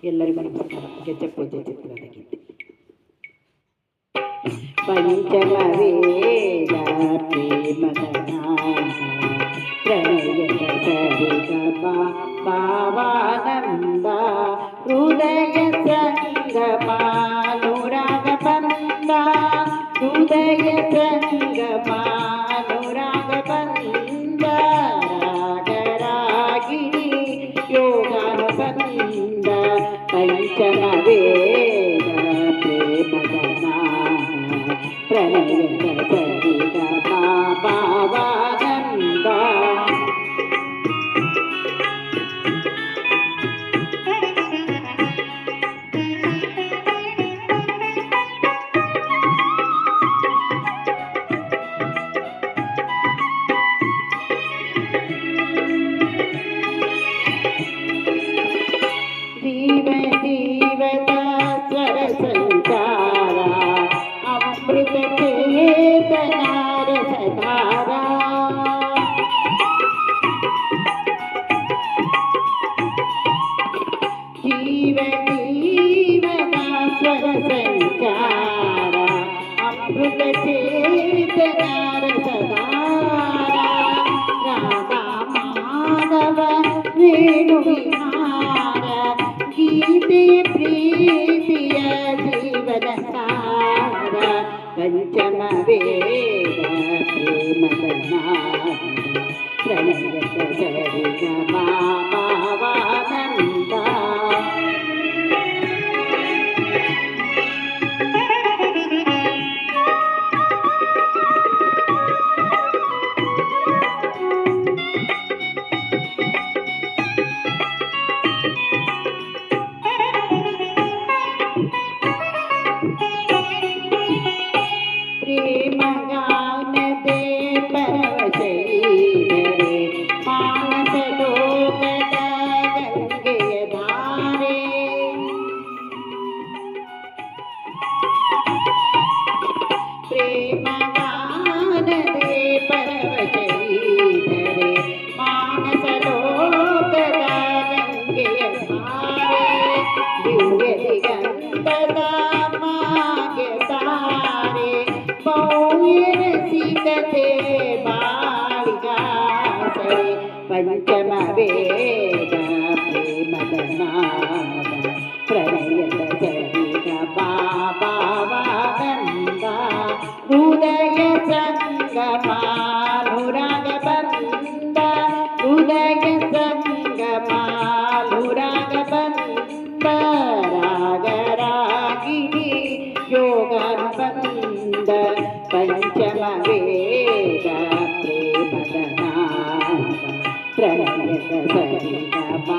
ಎಲ್ಲರಿಗೂ ನಮಸ್ಕಾರ. ಗೆಜ್ಜೆ ಪೂಜೆ ಚಿತ್ರದ ಗೀತೆ. ಪಂಚಮವೇದ ಪ್ರೇಮದನ ಪ್ರಣಯದ ಸರಿಗಮ ಭಾವಾನಂದ ಹೃದಯ ಸಂಗಮ ಅನುರಾಗ ಬಂದ ಹೃದಯ ಸಂಗಮ ಅನುರಾಗ ಬಂದ ರಾಗರಾಗಿಣಿ ಯೋಗಾನುಬಂಧ ಪಂಚಮವೇದ ಪ್ರೇಮದನ ಪ್ರಣಯದ ಸರಿಗಮ ಭಾವಾನಂದ जीव जीवता स्वर संचार अमृत चेतना रसधारा जीव जीवता स्वर संचार अमृत चेतना रसधारा राधा माधव वेणु ಗೀತೆ ಪ್ರೀತಿಯ ಜೀವನ ಸಾರ ಪಂಚಮವೇದ ಪ್ರೇಮದನ ಪ್ರಣಯದ ಸರಿಗಮ ಭಾವಾನಂದ प्रेमगानदे परवशैधरे मानसलोकದ ಗಂಗೆಯ ಧಾರೆ ಪ್ರೇಮಗಾನದे परवशैधरे ಮಾನಸಲೋಕದ ಗಂಗೆಯ ಧಾರೆ ದಿವ್ಯ ದಿಗಂತದ ಮಾಗೆ ತಾರೆ ಪೌರಸಿಕತೆ ಬಾಳಿಗಾಸೆ ಪಂಚಮವೇದ ಪ್ರೇಮದನ ಪ್ರಣಯದ ಸರಿಗಮ ಭಾವಾನಂದ ಹೃದಯ ಸಂಗಮ ಅನುರಾಗ ಬಂದ ಹೃದಯ ಸಂಗಮ ಅನುರಾಗ ಬಂದ ರಾಗರಾಗಿಣಿ ಯೋಗಾನುಬಂಧ ಪಂಚಮವೇದ ಪ್ರೇಮದನ ಪ್ರಣಯದ ಸರಿಗಮ